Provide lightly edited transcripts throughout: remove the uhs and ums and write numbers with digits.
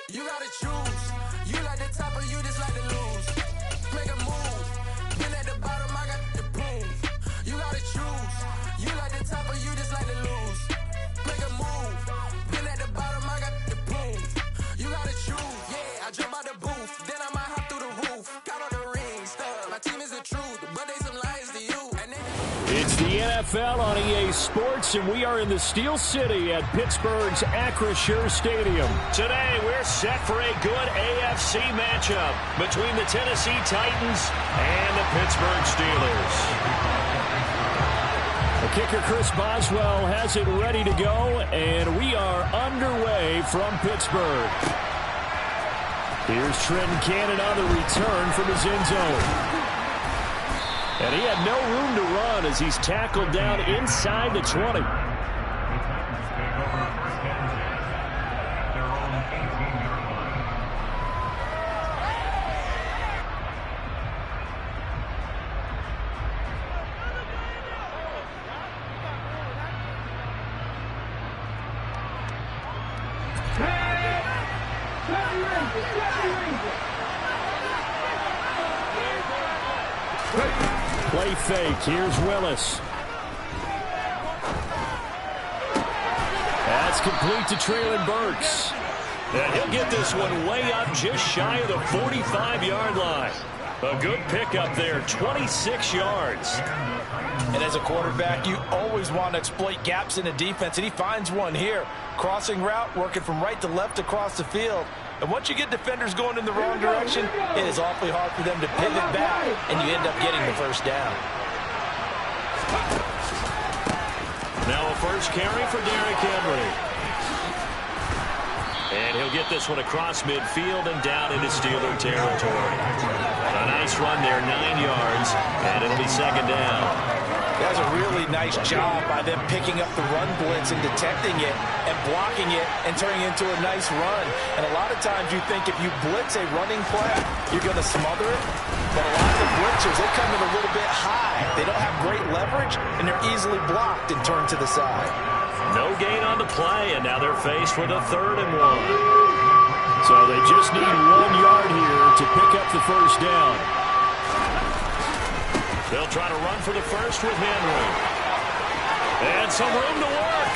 You gotta choose. You like the top or you just like to lose. Make a move. Been at the bottom, I got the prove. You gotta choose. You like the top or you just like to lose. Make a move. Been at the bottom, I got the prove. You gotta choose. Yeah, I jump out the booth. Then I might hop through the roof. Count on the rings, stuff. My team is the truth, but they some lies to you. It's the NFL on EA Sports, and we are in the Steel City at Pittsburgh's Acrisure Stadium. Today, we're set for a good AFC matchup between the Tennessee Titans and the Pittsburgh Steelers. The kicker, Chris Boswell, has it ready to go, and we are underway from Pittsburgh. Here's Trenton Cannon on the return from his end zone. And he had no room to run as he's tackled down inside the 20. Play fake. Here's Willis. That's complete to Treylon Burks. And he'll get this one way up just shy of the 45-yard line. A good pickup there, 26 yards. And as a quarterback, you always want to exploit gaps in the defense, and he finds one here. Crossing route, working from right to left across the field. And once you get defenders going in the wrong direction, it is awfully hard for them to pivot back, and you end up getting the first down. Now a first carry for Derrick Henry. And he'll get this one across midfield and down into Steeler territory. A nice run there, 9 yards, and it'll be second down. That was a really nice job by them picking up the run blitz and detecting it and blocking it and turning it into a nice run. And a lot of times you think if you blitz a running play, you're going to smother it. But a lot of the blitzers, they come in a little bit high. They don't have great leverage, and they're easily blocked and turned to the side. No gain on the play, and now they're faced with a 3rd and 1. So they just need 1 yard here to pick up the first down. They'll try to run for the first with Henry. And some room to work.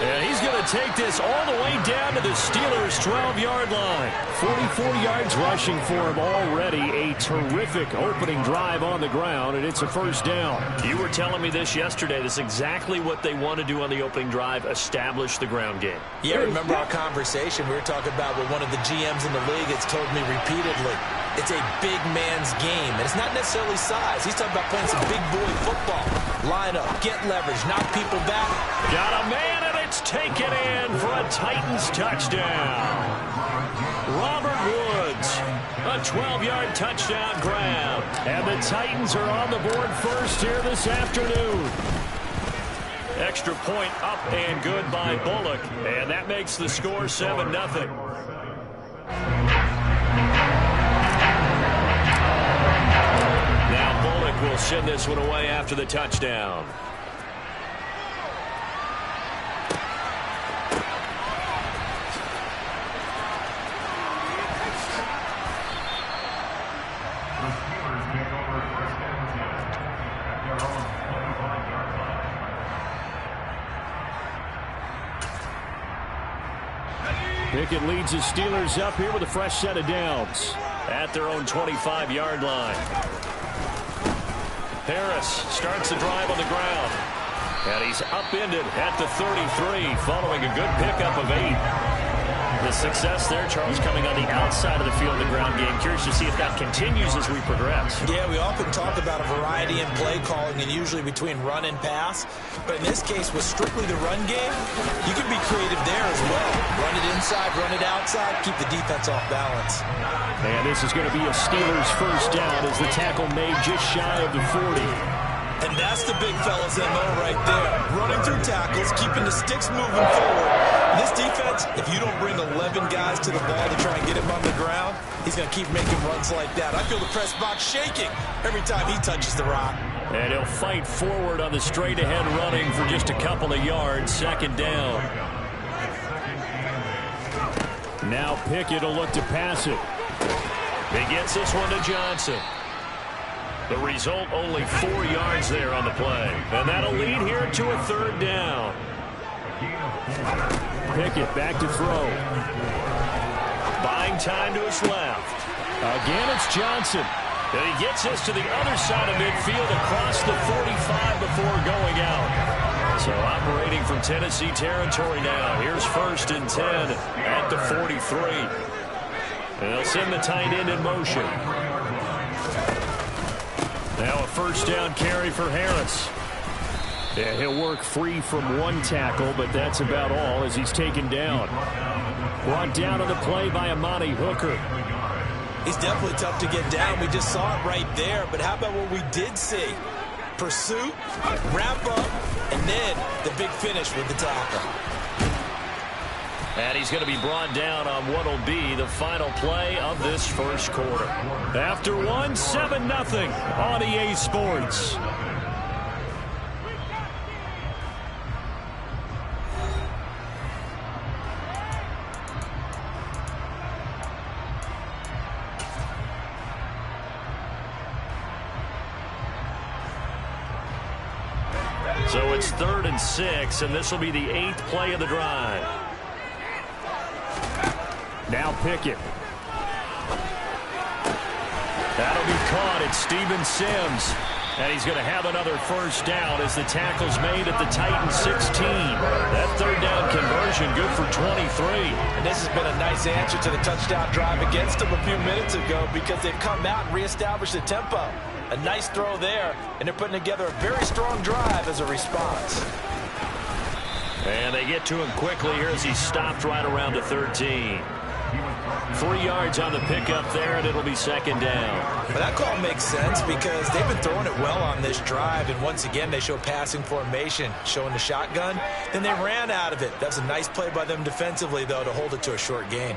And he's going to take this all the way down to the Steelers' 12-yard line. 44 yards rushing for him already. A terrific opening drive on the ground, and it's a first down. You were telling me this yesterday. This is exactly what they want to do on the opening drive, establish the ground game. Yeah, remember our conversation we were talking about with one of the GMs in the league that's told me repeatedly. It's a big man's game, and it's not necessarily size. He's talking about playing some big boy football. Line up, get leverage, knock people back. Got a man, and it's taken in for a Titans touchdown. Robert Woods, a 12-yard touchdown grab. And the Titans are on the board first here this afternoon. Extra point up and good by Bullock, and that makes the score 7-0. Will send this one away after the touchdown. Pickett leads the Steelers up here with a fresh set of downs. At their own 25-yard line. Harris starts the drive on the ground. And he's upended at the 33 following a good pickup of 8. The success there, Charles, coming on the outside of the field, the ground game. Curious to see if that continues as we progress. Yeah, we often talk about a variety in play calling and usually between run and pass. But in this case, with strictly the run game, you can be creative there as well. Run it inside, run it outside, keep the defense off balance. And this is going to be a Steelers first down as the tackle made just shy of the 40. And that's the big fella's MO right there. Running through tackles, keeping the sticks moving forward. This defense, if you don't bring 11 guys to the ball to try and get him on the ground, he's going to keep making runs like that. I feel the press box shaking every time he touches the rock. And he'll fight forward on the straight-ahead running for just a couple of yards. Second down. Now Pickett will look to pass it. He gets this one to Johnson. The result, only 4 yards there on the play. And that'll lead here to a 3rd down. Pickett back to throw. Buying time to his left. Again, it's Johnson. And he gets this to the other side of midfield across the 45 before going out. So operating from Tennessee territory now. Here's 1st and 10 at the 43. And they'll send the tight end in motion. Now a 1st down carry for Harris. Yeah, he'll work free from 1 tackle, but that's about all as he's taken down. Brought down on the play by Amani Hooker. He's definitely tough to get down. We just saw it right there. But how about what we did see? Pursuit, wrap up, and then the big finish with the tackle. And he's going to be brought down on what will be the final play of this 1st quarter. After 1, 7-0 on EA Sports. So it's 3rd and 6, and this will be the 8th play of the drive. Now Pickett. That'll be caught. It's Steven Sims. And he's going to have another 1st down as the tackle's made at the Titans 16. That 3rd down conversion good for 23. And this has been a nice answer to the touchdown drive against them a few minutes ago because they've come out and reestablished the tempo. A nice throw there, and they're putting together a very strong drive as a response. And they get to him quickly here as he's stopped right around the 13. 3 yards on the pickup there, and it'll be 2nd down. But that call makes sense because they've been throwing it well on this drive, and once again they show passing formation, showing the shotgun. Then they ran out of it. That's a nice play by them defensively, though, to hold it to a short gain.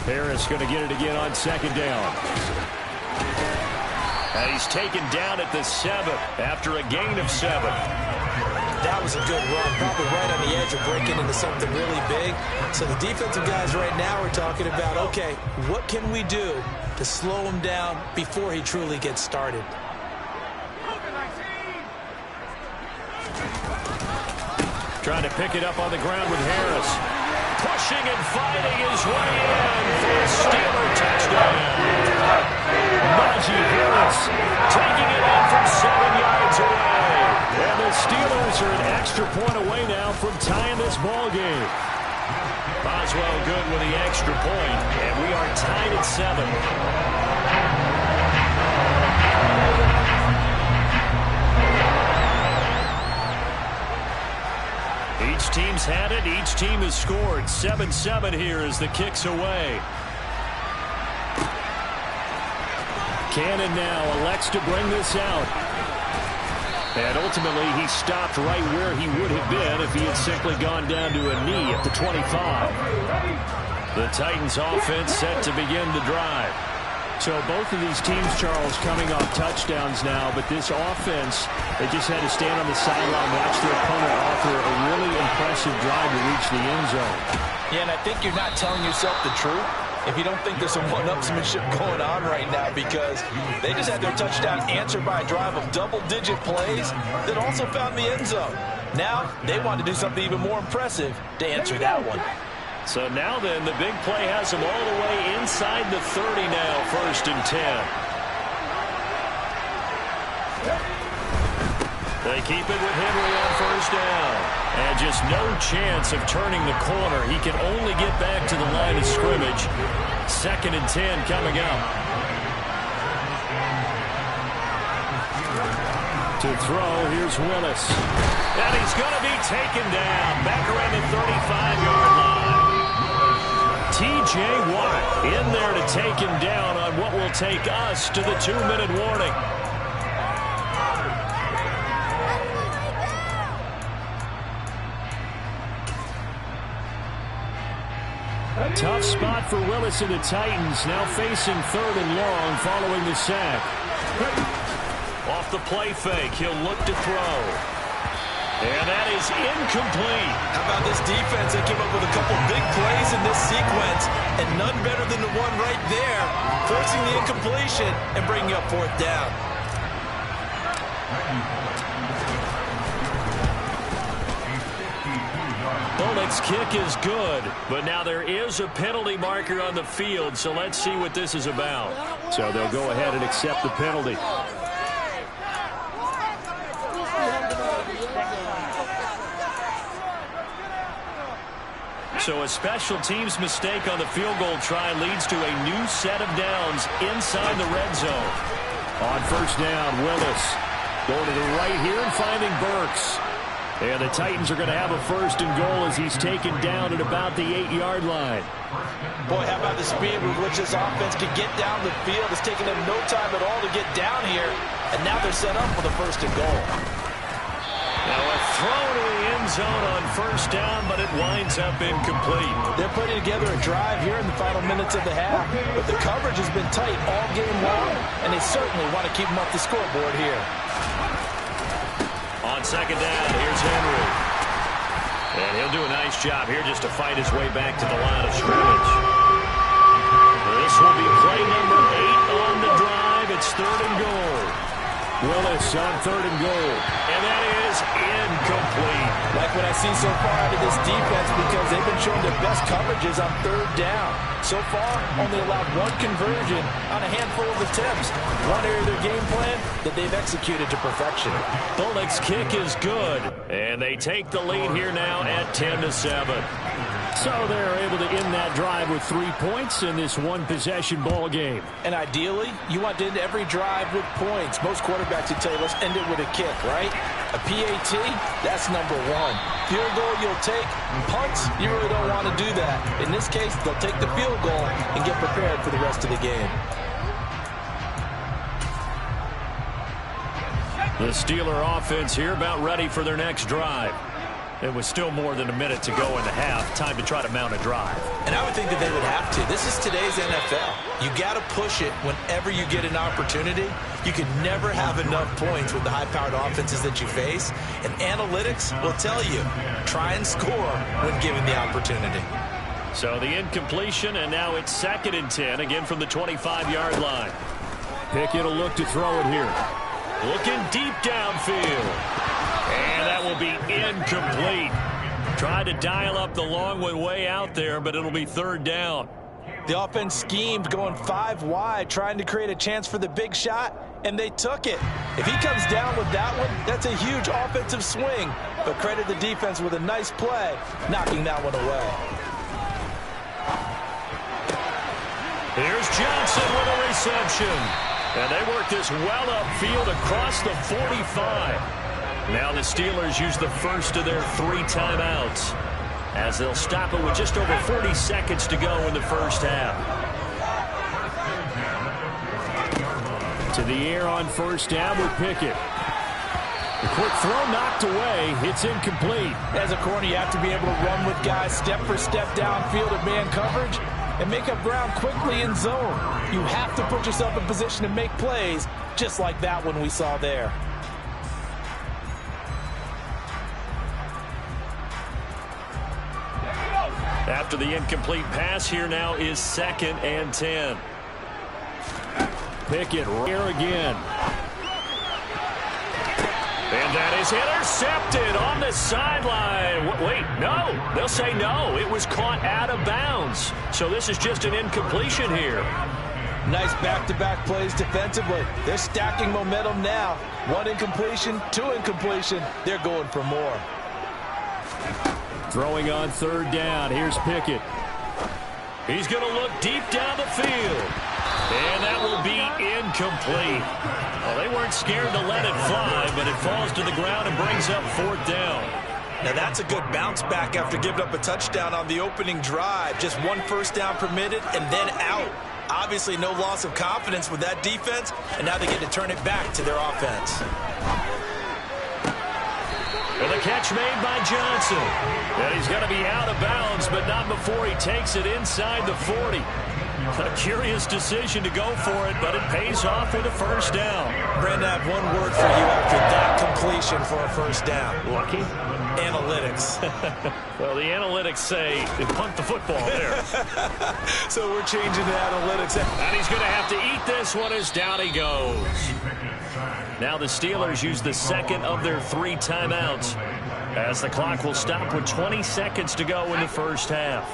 Harris going to get it again on 2nd down. And he's taken down at the 7 after a gain of 7. That was a good run, probably right on the edge of breaking into something really big. So the defensive guys right now are talking about, okay, what can we do to slow him down before he truly gets started? Trying to pick it up on the ground with Harris. Pushing and fighting his way in for a Steeler touchdown. Najee Harris Taking it in from 7 yards away. And the Steelers are an extra point away now from tying this ball game. Boswell good with the extra point, and we are tied at 7. Each team's had it. Each team has scored. 7-7 here as the kick's away. Cannon now elects to bring this out. And ultimately, he stopped right where he would have been if he had simply gone down to a knee at the 25. The Titans offense set to begin the drive. So both of these teams, Charles, coming off touchdowns now, but this offense, they just had to stand on the sideline, watch their opponent offer a really impressive drive to reach the end zone. Yeah, and I think you're not telling yourself the truth if you don't think there's some one-upsmanship going on right now, because they just had their touchdown answered by a drive of double-digit plays that also found the end zone. Now they want to do something even more impressive to answer that one. So now then, the big play has them all the way inside the 30 now, 1st and 10. They keep it with Henry on 1st down. And just no chance of turning the corner. He can only get back to the line of scrimmage. 2nd and 10 coming up. To throw, here's Willis. And he's going to be taken down back around the 35-yard line. T.J. Watt in there to take him down on what will take us to the 2-minute warning. Tough spot for Willis and the Titans, now facing 3rd and long following the sack. Off the play fake, he'll look to throw. And that is incomplete. How about this defense? They came up with a couple big plays in this sequence, and none better than the one right there, forcing the incompletion and bringing up fourth down. Bullock's kick is good, but now there is a penalty marker on the field, so let's see what this is about. So they'll go ahead and accept the penalty. So a special teams mistake on the field goal try leads to a new set of downs inside the red zone. On first down, Willis going to the right here and finding Burks. And the Titans are going to have a first and goal as he's taken down at about the 8-yard line. Boy, how about the speed with which this offense can get down the field? It's taken them no time at all to get down here, and now they're set up for the first and goal. Now a throw to the end zone on first down, but it winds up incomplete. They're putting together a drive here in the final minutes of the half, but the coverage has been tight all game long, and they certainly want to keep them off the scoreboard here. On second down, here's Henry. And he'll do a nice job here just to fight his way back to the line of scrimmage. This will be play number 8 on the drive. It's third and goal. Willis on third and goal. And that is incomplete. Like what I see so far out of this defense, because they've been showing their best coverages on third down. So far, only allowed one conversion on a handful of attempts. One area of their game plan that they've executed to perfection. Bullock's kick is good. And they take the lead here now at 10-7. So they're able to end that drive with 3 points in this one-possession ball game. And ideally, you want to end every drive with points. Most quarterbacks would tell you, let's end it with a kick, right? A PAT, that's number 1. Field goal you'll take. Punts, you really don't want to do that. In this case, they'll take the field goal and get prepared for the rest of the game. The Steeler offense here about ready for their next drive. It was still more than a minute to go in the half. Time to try to mount a drive. And I would think that they would have to. This is today's NFL. You got to push it whenever you get an opportunity. You can never have enough points with the high-powered offenses that you face. And analytics will tell you, try and score when given the opportunity. So the incompletion, and now it's 2nd and 10, again from the 25-yard line. Pickett will look to throw it here. Looking deep downfield. And that will be incomplete. Tried to dial up the long one way out there, but it'll be third down. The offense schemed going 5 wide, trying to create a chance for the big shot, and they took it. If he comes down with that one, that's a huge offensive swing. But credit the defense with a nice play, knocking that one away. Here's Johnson with a reception. And they work this well upfield across the 45. Now the Steelers use the first of their 3 timeouts as they'll stop it with just over 40 seconds to go in the first half. To the air on first down with Pickett. The quick throw knocked away. It's incomplete. As a corner, you have to be able to run with guys step for step downfield at man coverage and make up ground quickly in zone. You have to put yourself in position to make plays just like that one we saw there. After the incomplete pass, here now is 2nd and 10. Pickett here again. And that is intercepted on the sideline. Wait, no. They'll say no. It was caught out of bounds. So this is just an incompletion here. Nice back-to-back plays defensively. They're stacking momentum now. 1 incompletion, 2 incompletion. They're going for more. Throwing on third down. Here's Pickett. He's going to look deep down the field. And that will be incomplete. Well, they weren't scared to let it fly, but it falls to the ground and brings up 4th down. Now that's a good bounce back after giving up a touchdown on the opening drive. Just 1 first down permitted and then out. Obviously no loss of confidence with that defense, and now they get to turn it back to their offense. And the catch made by Johnson. And he's going to be out of bounds, but not before he takes it inside the 40. A curious decision to go for it, but it pays off with a first down. Brandon, I have one word for you after that completion for a first down. Lucky? Analytics. Well, the analytics say punt the football there. So we're changing to analytics. And he's going to have to eat this one as down he goes. Now the Steelers use the second of their 3 timeouts, as the clock will stop with 20 seconds to go in the first half.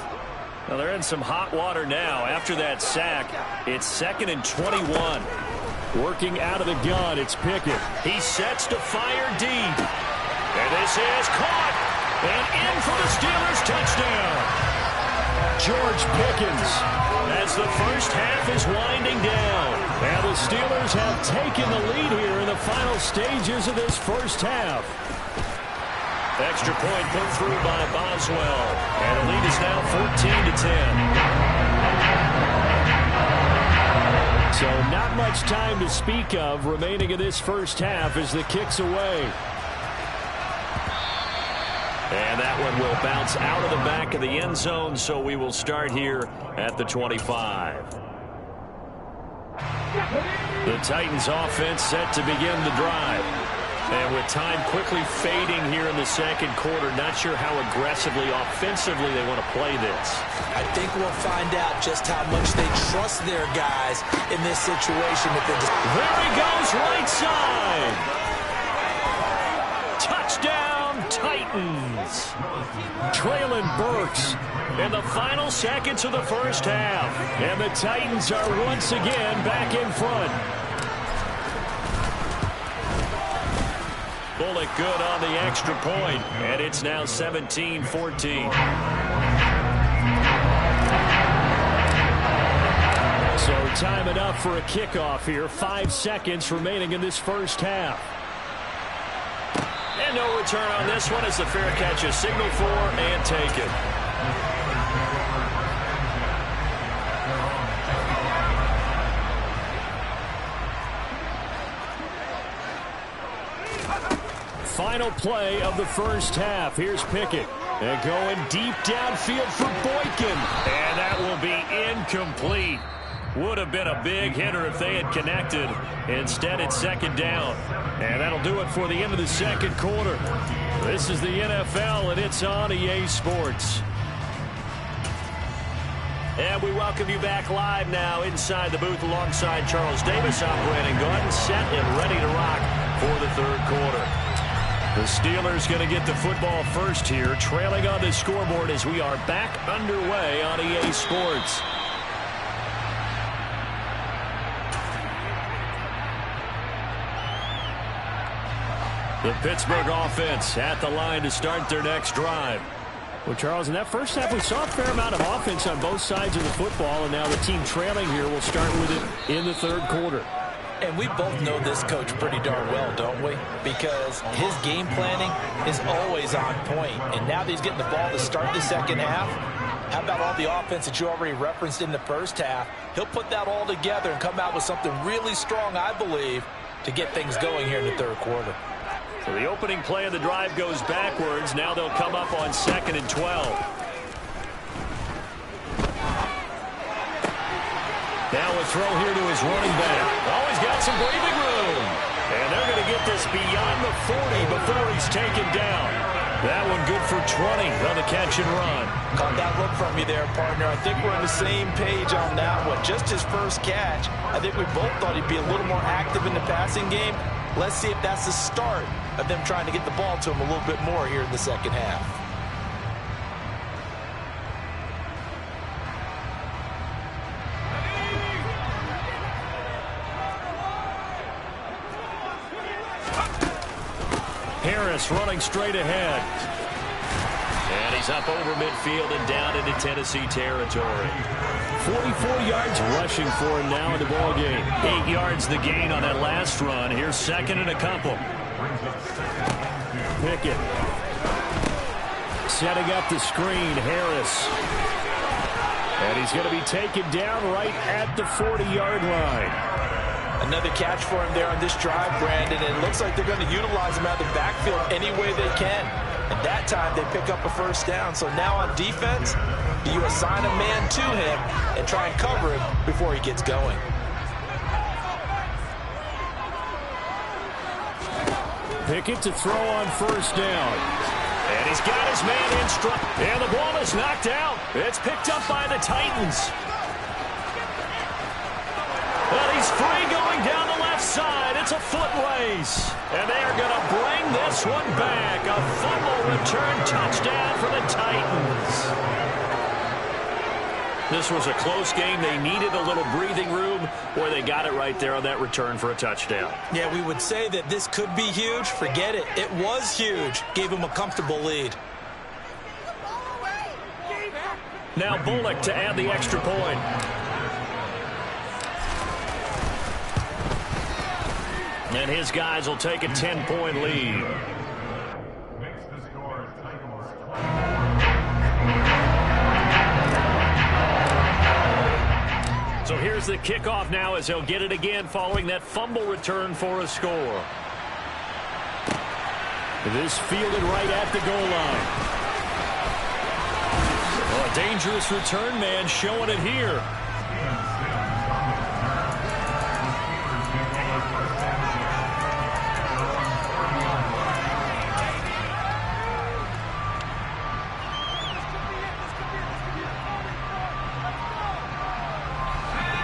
Now they're in some hot water now. After that sack, it's 2nd and 21. Working out of the gun, it's Pickett. He sets to fire deep. And this is caught. And in for the Steelers touchdown. George Pickens, as the first half is winding down. And the Steelers have taken the lead here in the final stages of this first half. Extra point put through by Boswell. And the lead is now 14-10. So not much time to speak of remaining in this first half as the kick's away. And that one will bounce out of the back of the end zone, so we will start here at the 25. The Titans offense set to begin the drive. And with time quickly fading here in the second quarter, not sure how aggressively, offensively they want to play this. I think we'll find out just how much they trust their guys in this situation. There he goes, right side. Touchdown, Titans. Traylon Burks in the final seconds of the first half. And the Titans are once again back in front. Bullock good on the extra point, and it's now 17-14. So time enough for a kickoff here. 5 seconds remaining in this first half. And no return on this one as the fair catch is signaled for and taken. Final play of the first half. Here's Pickett. And going deep downfield for Boykin. And that will be incomplete. Would have been a big hitter if they had connected. Instead, it's second down. And that'll do it for the end of the second quarter. This is the NFL, and it's on EA Sports. And we welcome you back live now inside the booth alongside Charles Davis. I'm Brandon Gaudin, set and ready to rock for the third quarter. The Steelers going to get the football first here, trailing on the scoreboard as we are back underway on EA Sports. The Pittsburgh offense at the line to start their next drive. Well, Charles, in that first half, we saw a fair amount of offense on both sides of the football, and now the team trailing here will start with it in the third quarter. And we both know this coach pretty darn well, don't we? Because his game planning is always on point. And now that he's getting the ball to start the second half, how about all the offense that you already referenced in the first half? He'll put that all together and come out with something really strong, I believe, to get things going here in the third quarter. So the opening play of the drive goes backwards. Now they'll come up on 2nd and 12. Now a throw here to his running back. Oh, he's got some breathing room. And they're going to get this beyond the 40 before he's taken down. That one good for 20 on the catch and run. Caught that look from you there, partner. I think we're on the same page on that one. Just his first catch. I think we both thought he'd be a little more active in the passing game. Let's see if that's the start of them trying to get the ball to him a little bit more here in the second half. Harris running straight ahead. And he's up over midfield and down into Tennessee territory. 44 yards rushing for him now in the ball game. 8 yards the gain on that last run. Here's second and a couple. Pickett setting up the screen. Harris. And he's going to be taken down right at the 40-yard line. Another catch for him there on this drive, Brandon. And it looks like they're going to utilize him out of the backfield any way they can. And that That time they pick up a first down. So now on defense, do you assign a man to him and try and cover him before he gets going? Pickett to throw on first down. And he's got his man in stride. And the ball is knocked out. It's picked up by the Titans. And he's free going down the left side. It's a foot race. And they are going to bring this one back. A fumble return touchdown for the Titans. This was a close game. They needed a little breathing room. Boy, they got it right there on that return for a touchdown. Yeah, we would say that this could be huge. Forget it. It was huge. Gave him a comfortable lead. Now Bullock to add the extra point. And his guys will take a 10-point lead. So here's the kickoff now as he'll get it again following that fumble return for a score. This fielded right at the goal line. Well, a dangerous return man showing it here.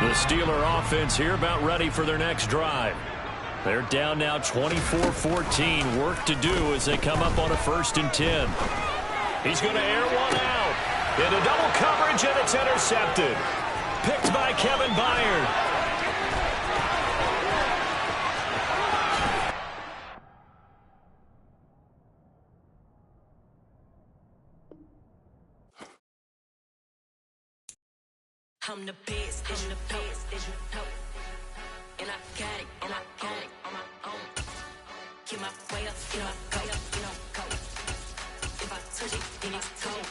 The Steeler offense here about ready for their next drive. They're down now 24-14. Work to do as they come up on a 1st and 10. He's going to air one out. Into double coverage, and it's intercepted. Picked by Kevin Byard. I'm the best, I'm the best, as you know. And I got it, on my own. Get my way up, you know, go. If I touch it, then it's cold,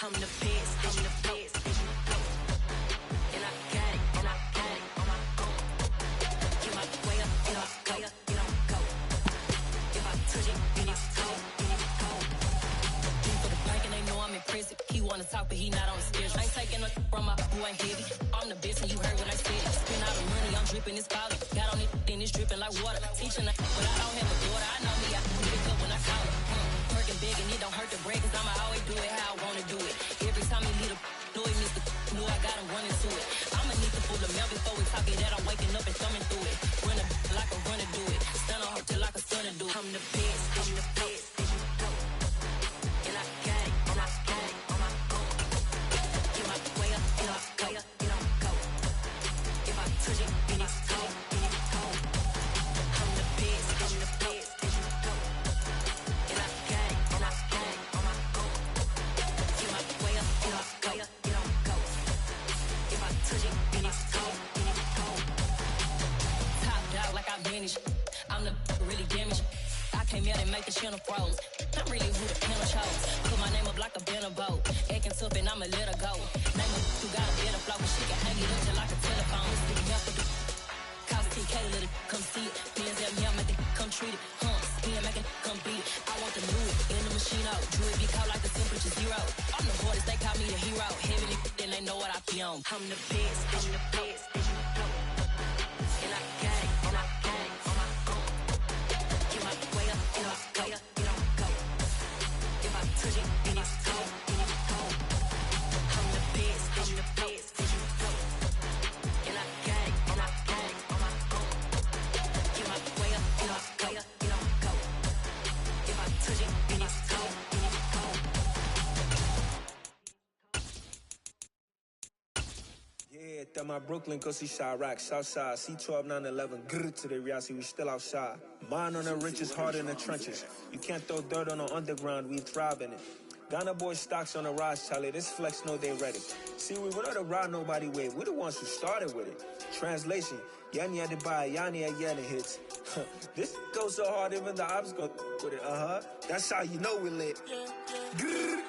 I'm the best, as you know. And I got it, on my own. Get my way up, you know, go. If I touch it, then it's cold, For the bank and they know I'm impressive. He wanna talk, but he not on the schedule. I ain't taking a from my boy heavy. I'm the best and you heard what I said. Spend all the money, I'm dripping, it's falling. Got on it, then it's dripping like water. Teaching but I don't have a daughter. I know me, I pick it up when I call it. Working big and it don't hurt to break, cause I'ma always do it how I wanna do it. Every time he lead a noise, Mr. Know I got him running to it. I'ma need to pull the mail before we talk it that I'm waking up and thumbing through it. Run a like a runner do it. Stand on her till like a stunner do it. I'm the best, I'm the best. And I got it, on my own. Get my way up, you know, go. If I touch it, then it's cold, I'm the best, I'm the best, and I got it, on my own. Get my way up, you know, go. If I touch it, then it's cold, Top dog like I manage. I'm the really damaged. I came out and make the channel froze. I'm really who the panel chose. Put my name up like a banner boat. Acting tough and I'ma let her go. Name her who got a better flow, but she can hang it up just like a telephone. Sticking up for the cause TK, let it come see it. Bands at me, I make it come treat it. Spin, make it come beat it. I want the new in the machine out. Drew it be caught like the temperature 0. I'm the hardest, they call me the hero. Heavenly, then they know what I be on. I'm the best, I'm the best, and I got it, on my own. Get my way up, you know, go. If I touch it, then it's cold, I'm the best, and I got it, on my own. Get my way up, you know, go. If I touch it, then it's cold, Yeah, that my Brooklyn, cause he Chirac, Southside, C12, 911, grrr to the reality, we still outside. Mine on the riches, hard in the trenches. You can't throw dirt on the underground, we thrive in it. Ghana boy stocks on the rise, Charlie, this flex know they ready. See, we without a ride, nobody wait, we the ones who started with it. Translation, Yanni had to buy, Yanni had Yanni hits. This goes so hard, even the ops go with it, That's how you know we lit. Grrr,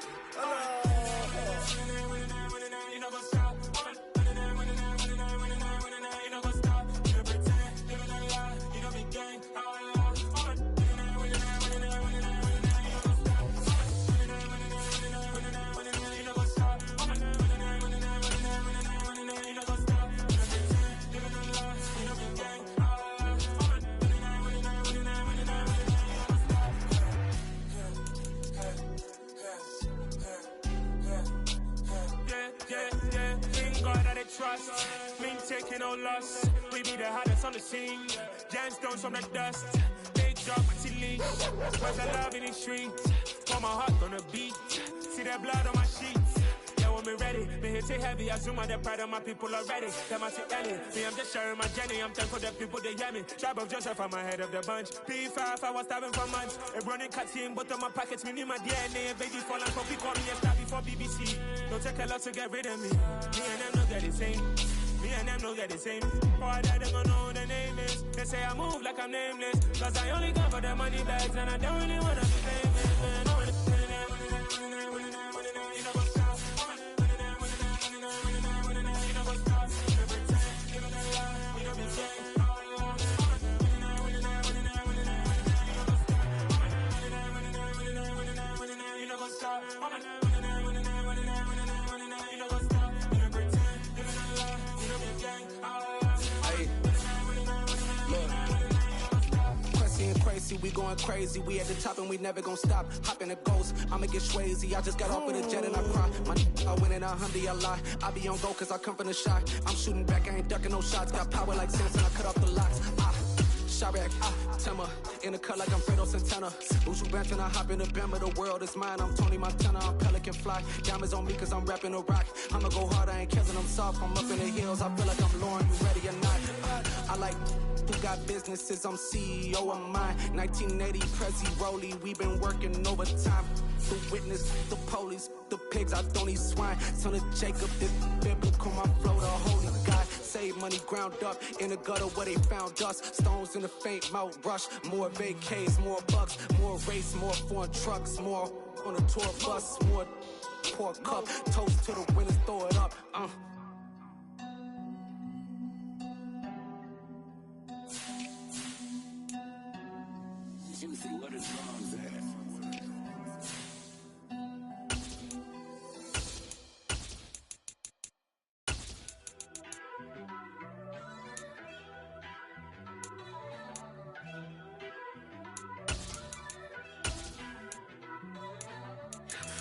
trust. Mean taking no loss. We be the hottest on the scene. Gemstones from the dust. They drop silly. Where's the love in the streets? Pour my heart on the beat. See that blood on my sheets. Yeah, when we ready, me hit it heavy. I zoom out the pride of my people already. Them I see Ellie. Me, I'm just sharing my journey. I'm thankful the people they hear me. Tribe of Joseph, I'm ahead of the bunch. P5, I was starving for months. A running cut team, but on my pockets, me need my DNA. Baby, fall and copy, call me a star before BBC. Don't take a lot to get rid of me. Me and them don't get the same. Me and them don't get the same. Boy, that them don't know who the name is. They say I move like I'm nameless. Cause I only come for the money bags and I don't really wanna be famous. Man, I wanna we going crazy, we at the top and we never gonna stop. Hop in the ghost, I'ma get swayzy. I just got off with a jet and I cry. My I win in a Hyundai, I lie. I be on go cause I come from the shot. I'm shooting back, I ain't ducking no shots. Got power like Samson, I cut off the locks. Chirac, Tema, in the cut like I'm Fredo Santana. Buju Banton, I hop in the Bama, the world is mine. I'm Tony Montana, I'm Pelican Fly. Diamonds on me cause I'm rapping a rock. I'ma go hard, I ain't killing them soft. I'm up in the hills, I feel like I'm Lauren, you ready or not? I like who got businesses, I'm CEO of mine. 1980, Prezi Rolly, we been working overtime. The witness, the police, the pigs, I don't eat swine. Son of Jacob, this biblical, my flow, the holy God. Save money ground up in the gutter where they found us. Stones in the faint Mount Rush. More vacays, more bucks, more race, more foreign trucks, more on a tour bus, more pour cup. Toast to the winners, throw it up. Juicy, what is wrong there?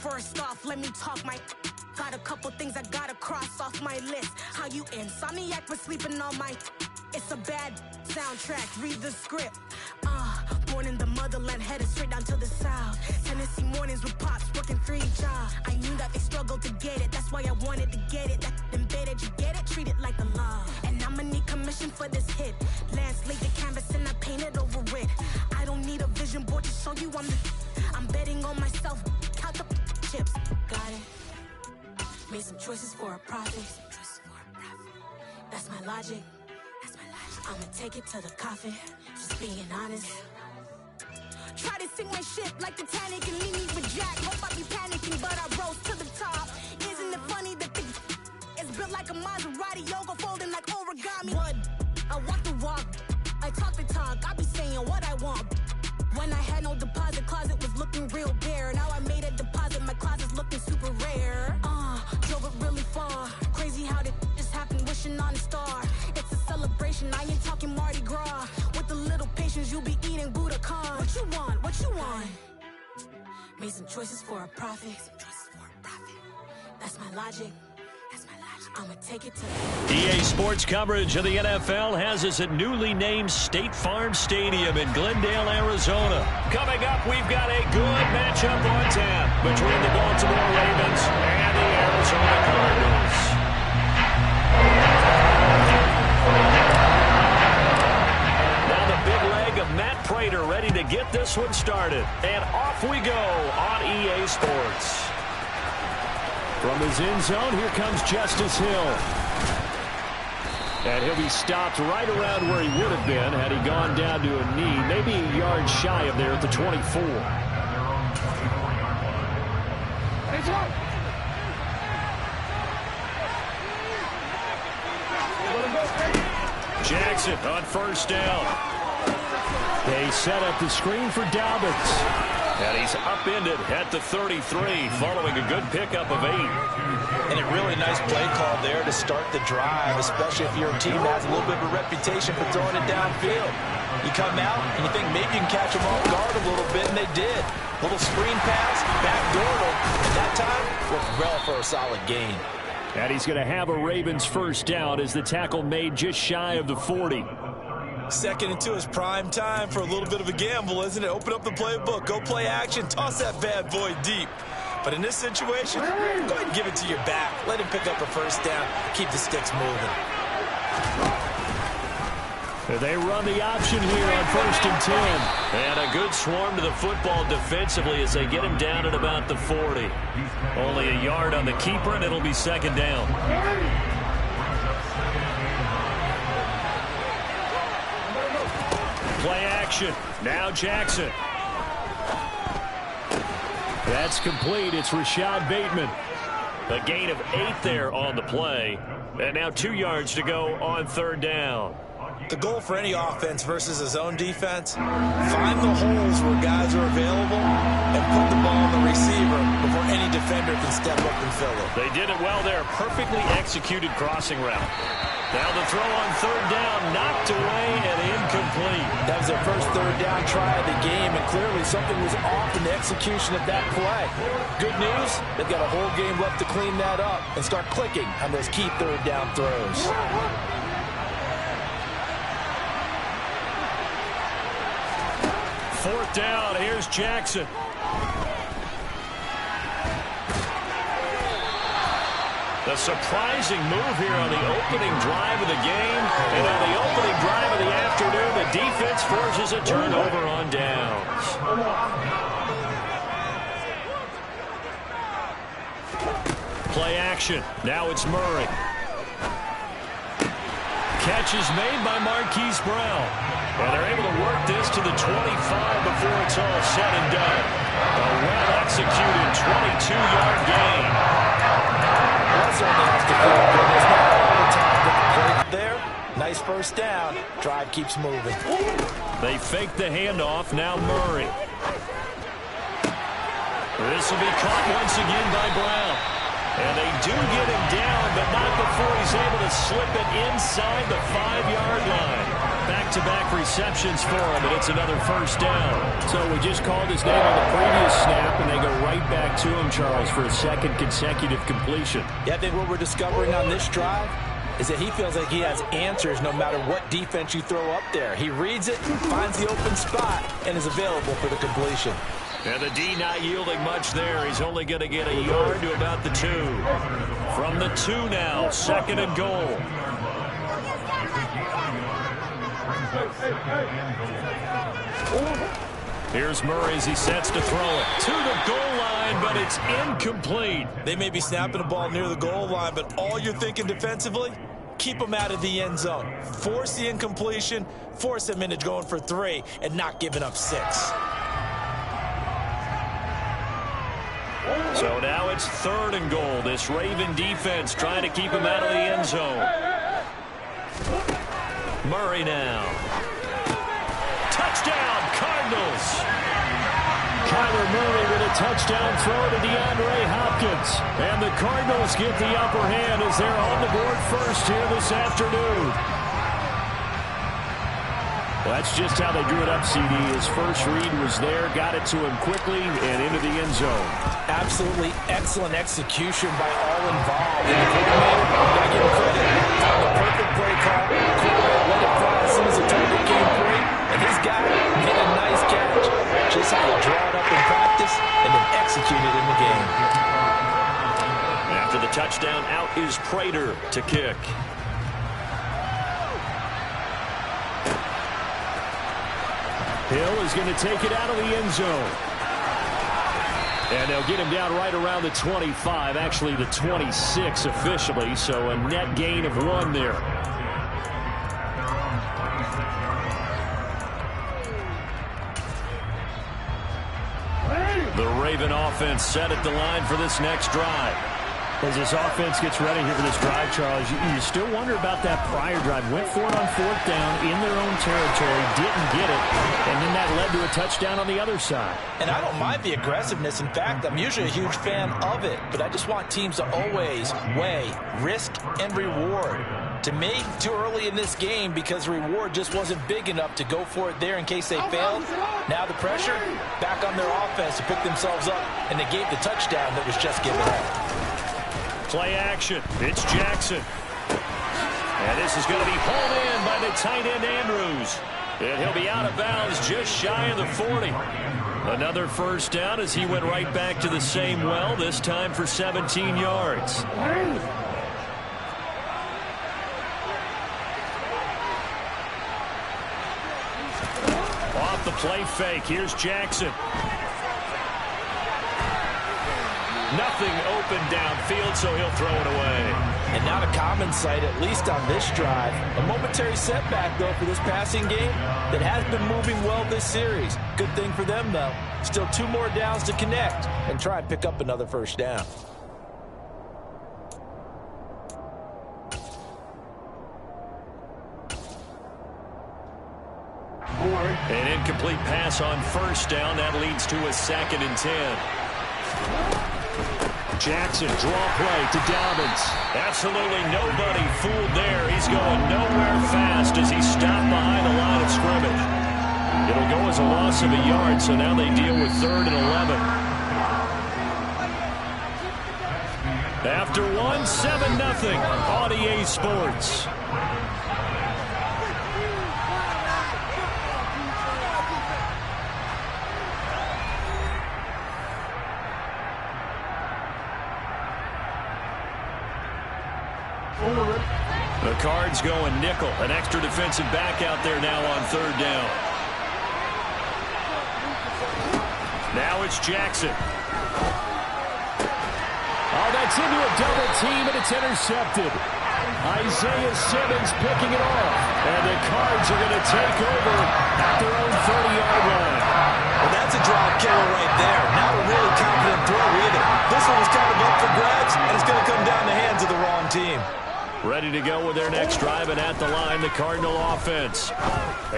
First off, let me talk my. Got a couple things I gotta cross off my list. How you insomniac for sleeping on my. It's a bad soundtrack, read the script. Born in the motherland, headed straight down to the south. Tennessee mornings with pops, working 3 jobs. I knew that they struggled to get it, that's why I wanted to get it. That embedded, you get it, treat it like the law. And I'ma need commission for this hit. Lance laid the canvas and I painted over it. I don't need a vision board to show you I'm betting on myself, count the chips. Got it. Made some choices for a profit. That's my logic. I'ma take it to the coffin, just being honest. Try to sink my ship like Titanic and leave me for Jack. Hope I be panicking, but I rose to the top. Isn't it funny that it's built like a Maserati, yoga folding like origami? What? I walk the walk, I talk the talk, I be saying what I want. When I had no deposit, closet was looking real bare. Now I made a deposit, my closet's looking super rare. Drove it really far. Crazy how did this happen, wishing on a star. It's a celebration, I ain't talking Mardi Gras. With a little patience, you'll be eating Budokan. What you want? What you want? Made some choices for a profit. That's my logic. I'ma take it to EA Sports coverage of the NFL has us at newly named State Farm Stadium in Glendale, Arizona. Coming up, we've got a good matchup on tap between the Baltimore Ravens and the Arizona Cardinals. Now the big leg of Matt Prater ready to get this one started. And off we go on EA Sports. From his end zone, here comes Justice Hill. And he'll be stopped right around where he would have been had he gone down to a knee, maybe a yard shy of there at the 24. Jackson on first down. They set up the screen for Dobbins. And he's upended at the 33 following a good pickup of 8. And a really nice play call there to start the drive, especially if your team has a little bit of a reputation for throwing it downfield. You come out and you think maybe you can catch them off guard a little bit, and they did. Little screen pass, backdoor them, and that time worked well for a solid gain. And he's going to have a Ravens first down as the tackle made just shy of the 40. Second and 2 is prime time for a little bit of a gamble, isn't it? Open up the playbook, go play action, toss that bad boy deep. But in this situation, go ahead and give it to your back. Let him pick up a first down. Keep the sticks moving. They run the option here on 1st and 10. And a good swarm to the football defensively as they get him down at about the 40. Only a yard on the keeper, and it'll be second down. Play action. Now Jackson. That's complete. It's Rashad Bateman. A gain of 8 there on the play. And now 2 yards to go on 3rd down. The goal for any offense versus a zone defense, find the holes where guys are available and put the ball on the receiver before any defender can step up and fill it. They did it well there. Perfectly executed crossing route. Now the throw on 3rd down, knocked away and incomplete. That was their first 3rd down try of the game, and clearly something was off in the execution of that play. Good news, they've got a whole game left to clean that up and start clicking on those key 3rd down throws. Fourth down, here's Jackson. A surprising move here on the opening drive of the game. And on the opening drive of the afternoon, the defense forces a turnover on downs. Play action. Now it's Murray. Catch is made by Marquise Brown. And they're able to work this to the 25 before it's all said and done. A well-executed 22-yard gain. There, nice first down. Drive keeps moving. They fake the handoff. Now Murray. This will be caught once again by Brown. And they do get him down, but not before he's able to slip it inside the 5-yard line. Back-to-back receptions for him, and it's another first down. So we just called his name on the previous snap, and they go right back to him, Charles, for a second consecutive completion. Yeah, I think what we're discovering on this drive is that he feels like he has answers no matter what defense you throw up there. He reads it, finds the open spot, and is available for the completion. And the D not yielding much there. He's only going to get a yard to about the 2. From the 2 now, 2nd and goal. Here's Murray as he sets to throw it. To the goal line, but it's incomplete. They may be snapping the ball near the goal line, but all you're thinking defensively, keep them out of the end zone. Force the incompletion, force them into going for 3, and not giving up 6. So now it's 3rd and goal. This Raven defense trying to keep him out of the end zone. Murray now. Touchdown, Cardinals. Kyler Murray with a touchdown throw to DeAndre Hopkins. And the Cardinals get the upper hand as they're on the board first here this afternoon. Well, that's just how they drew it up, CD. His first read was there, got it to him quickly, and into the end zone. Absolutely excellent execution by all involved. And the coordinator, got to give him credit. Found the perfect play call. Quarterback let it fly as soon as the target came free. And this guy made a nice catch. Just how to draw it up in practice and then execute it in the game. After the touchdown, out is Prater to kick. Hill is going to take it out of the end zone. And they'll get him down right around the 25, actually the 26 officially, so a net gain of 1 there. The Raven offense set at the line for this next drive. As this offense gets ready here for this drive, Charles, you still wonder about that prior drive. Went for it on 4th down in their own territory, didn't get it, and then that led to a touchdown on the other side. And I don't mind the aggressiveness. In fact, I'm usually a huge fan of it, but I just want teams to always weigh risk and reward. To me, too early in this game because the reward just wasn't big enough to go for it there in case they failed. Now the pressure back on their offense to pick themselves up, and they gave the touchdown that was just given up. Play action. It's Jackson. And this is going to be pulled in by the tight end Andrews. And he'll be out of bounds just shy of the 40. Another first down as he went right back to the same well, this time for 17 yards. Off the play fake, here's Jackson. Nothing open downfield, so he'll throw it away. And not a common sight, at least on this drive. A momentary setback, though, for this passing game that has been moving well this series. Good thing for them, though. Still 2 more downs to connect and try and pick up another first down. An incomplete pass on first down. That leads to a 2nd and 10. Jackson, draw play to Dobbins. Absolutely nobody fooled there. He's going nowhere fast as he's stopped behind the line of scrimmage. It'll go as a loss of a yard, so now they deal with 3rd and 11. After 1, 7-0 on EA Sports. The Cards going nickel. An extra defensive back out there now on 3rd down. Now it's Jackson. Oh, that's into a double team, and it's intercepted. Isaiah Simmons picking it off. And the Cards are going to take over at their own 30-yard line. Well, that's a drive killer right there. Not a really confident throw either. This one was kind of up for grabs, and it's going to come down the hands of the wrong team. Ready to go with their next drive, and at the line, the Cardinal offense.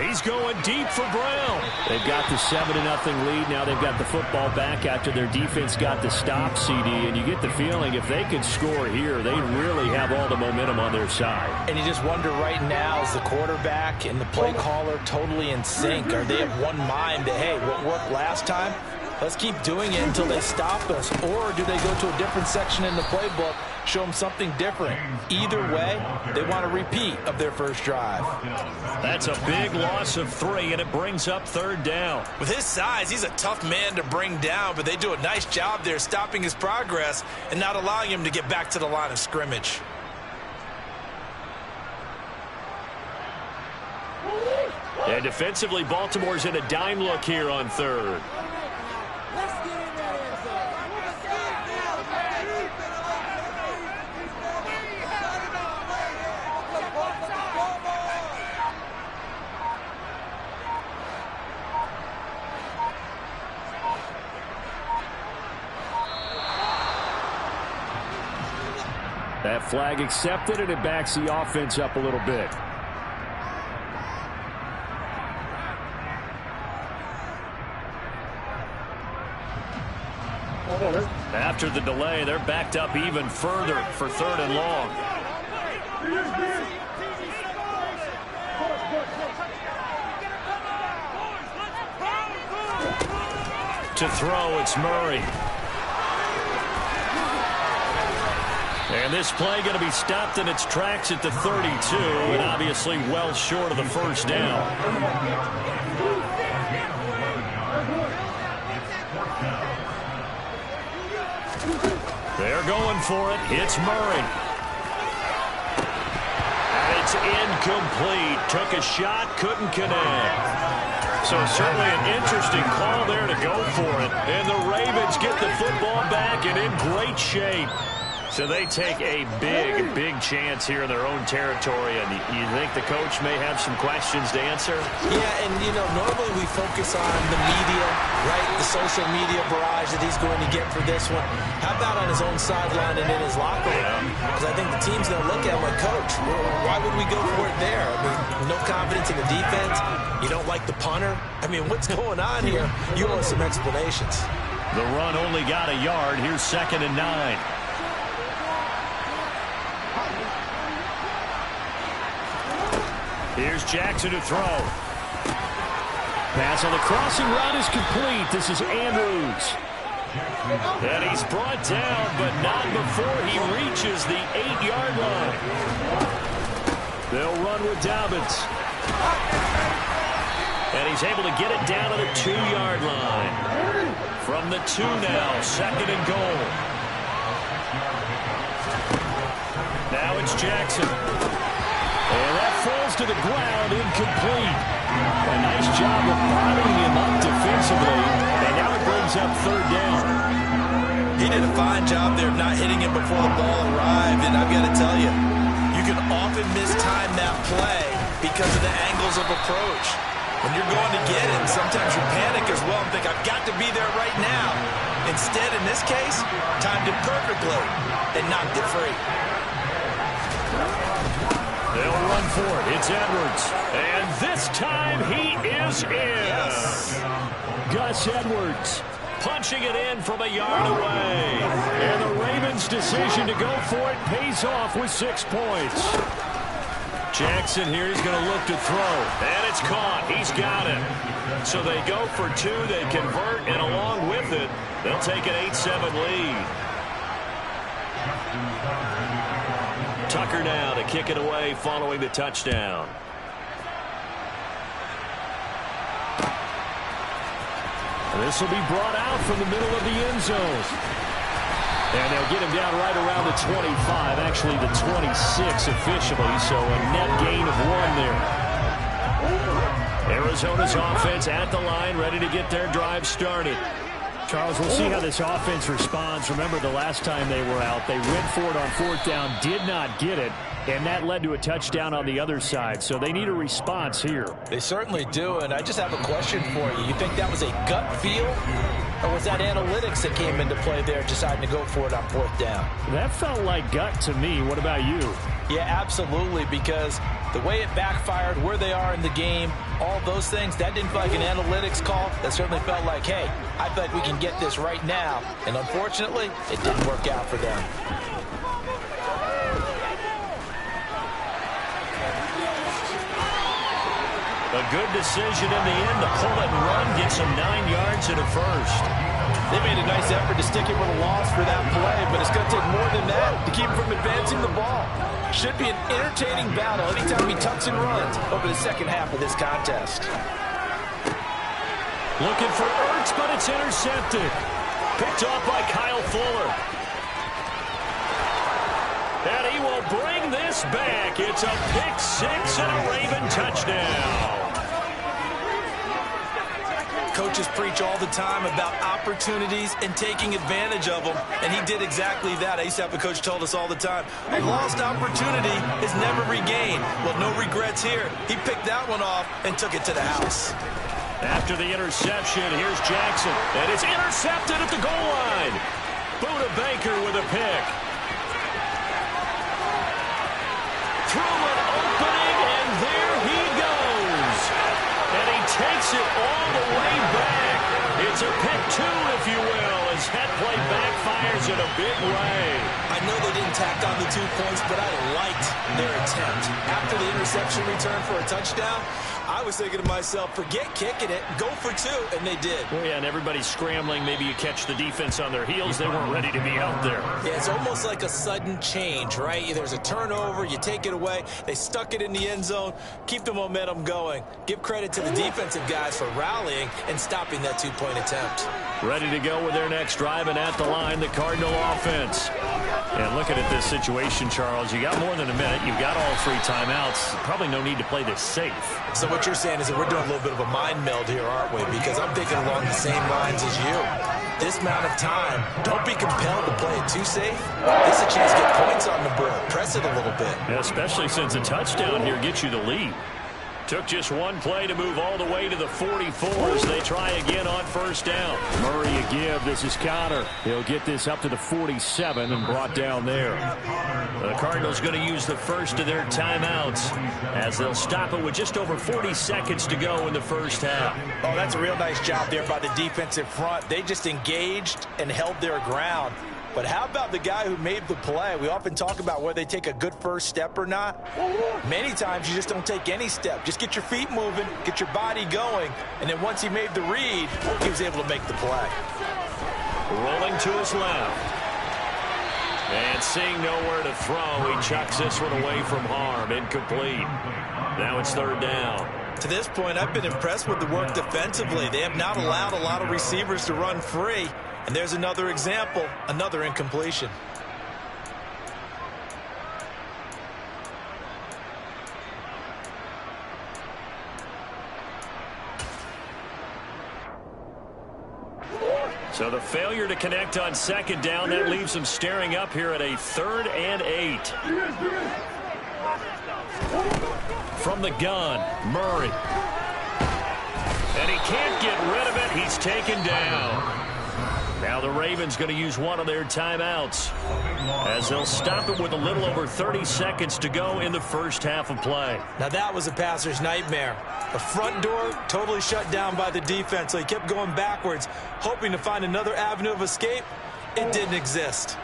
He's going deep for Brown. They've got the 7-0 lead. Now they've got the football back after their defense got the stop, CD. And you get the feeling if they could score here, they really have all the momentum on their side. And you just wonder right now, is the quarterback and the play caller totally in sync? Are they of one mind that, hey, what worked last time? Let's keep doing it until they stop us. Or do they go to a different section in the playbook, show them something different? Either way, they want a repeat of their first drive. That's a big loss of 3, and it brings up 3rd down. With his size, he's a tough man to bring down, but they do a nice job there stopping his progress and not allowing him to get back to the line of scrimmage. And defensively, Baltimore's in a dime look here on 3rd. That flag accepted, and it backs the offense up a little bit. After the delay, they're backed up even further for 3rd and long. To throw, it's Murray. And this play going to be stopped in its tracks at the 32, and obviously well short of the first down. They're going for it. It's Murray. And it's incomplete. Took a shot, couldn't connect. So certainly an interesting call there to go for it. And the Ravens get the football back and in great shape. So they take a big, big chance here in their own territory. And you think the coach may have some questions to answer? Yeah, and, you know, normally we focus on the media, right? The social media barrage that he's going to get for this one. How about on his own sideline and in his locker room? Because I think the team's going to look at him like, Coach, why would we go for it there? I mean, no confidence in the defense. You don't like the punter? I mean, what's going on here? You owe us some explanations. The run only got a yard. Here's 2nd and 9. Here's Jackson to throw. Pass on the crossing route is complete. This is Andrews. And he's brought down, but not before he reaches the 8-yard line. They'll run with Dobbins. And he's able to get it down to the 2-yard line. From the 2 now, 2nd and goal. Now it's Jackson. And that falls to the ground, incomplete. A nice job of bottling him up defensively. And now it brings up 3rd down. He did a fine job there of not hitting him before the ball arrived. And I've got to tell you, you can often mistime that play because of the angles of approach. When you're going to get it, sometimes you panic as well and think, I've got to be there right now. Instead, in this case, timed it perfectly and knocked it free. They'll run for it. It's Edwards. And this time he is in. Yes. Gus Edwards punching it in from a yard away. And the Ravens' decision to go for it pays off with 6 points. Jackson here is going to look to throw. And it's caught. He's got it. So they go for 2. They convert, and along with it, they'll take an 8-7 lead. Tucker now to kick it away following the touchdown. This will be brought out from the middle of the end zone. And they'll get him down right around the 25, actually the 26 officially, so a net gain of 1 there. Arizona's offense at the line, ready to get their drive started. Charles, we'll see how this offense responds. Remember, the last time they were out, they went for it on 4th down, did not get it, and that led to a touchdown on the other side. So they need a response here. They certainly do, and I just have a question for you. You think that was a gut feel, or was that analytics that came into play there deciding to go for it on 4th down? That felt like gut to me. What about you? Yeah, absolutely, because the way it backfired, where they are in the game, all those things, that didn't feel like an analytics call. That certainly felt like, hey, I feel like we can get this right now. And unfortunately, it didn't work out for them. A good decision in the end to pull it and run, get some 9 yards and a first. They made a nice effort to stick him with a loss for that play, but it's going to take more than that to keep him from advancing the ball. Should be an entertaining battle anytime he tucks and runs over the second half of this contest. Looking for Ertz, but it's intercepted. Picked off by Kyle Fuller. And he will bring this back. It's a pick 6 and a Raven touchdown. Coaches preach all the time about opportunities and taking advantage of them, and he did exactly that. I used to have a coach told us all the time, a lost opportunity is never regained. Well, no regrets here. He picked that one off and took it to the house. After the interception, here's Jackson, and it's intercepted at the goal line. Buda Baker with a pick. Through an opening, and there he goes. And he takes it all the way back. It's a pick 2, if you will, as that play backfires in a big way. I know they didn't tack on the 2 points, but I liked their attempt. After the interception return for a touchdown, I was thinking to myself, forget kicking it, go for 2, and they did. Well, yeah, and everybody's scrambling. Maybe you catch the defense on their heels. They weren't ready to be out there. Yeah, it's almost like a sudden change, right? There's a turnover, you take it away, they stuck it in the end zone, keep the momentum going. Give credit to the defensive guys for rallying and stopping that 2-point attempt. Ready to go with their next drive, and at the line, the Cardinal offense. And looking at this situation, Charles, you got more than a minute. You've got all 3 timeouts. Probably no need to play this safe. So what you're saying is that we're doing a little bit of a mind meld here, aren't we? Because I'm thinking along the same lines as you. This amount of time, don't be compelled to play it too safe. This is a chance to get points on the board. Press it a little bit. Yeah, especially since a touchdown here gets you the lead. Took just 1 play to move all the way to the 44 as they try again on 1st down. Murray a give. This is Connor. He'll get this up to the 47 and brought down there. The Cardinals going to use the first of their timeouts as they'll stop it with just over 40 seconds to go in the first half. Oh, that's a real nice job there by the defensive front. They just engaged and held their ground. But how about the guy who made the play? We often talk about whether they take a good first step or not. Many times you just don't take any step. Just get your feet moving, get your body going, and then once he made the read, he was able to make the play. Rolling to his left. And seeing nowhere to throw, he chucks this one away from harm. Incomplete. Now it's third down. To this point, I've been impressed with the work defensively. They have not allowed a lot of receivers to run free. And there's another example, another incompletion. So the failure to connect on second down, that leaves them staring up here at a 3rd and 8. From the gun, Murray. And he can't get rid of it. He's taken down. Now the Ravens going to use one of their timeouts as they'll stop it with a little over 30 seconds to go in the first half of play. Now that was a passer's nightmare. The front door totally shut down by the defense, so he kept going backwards, hoping to find another avenue of escape. It didn't exist.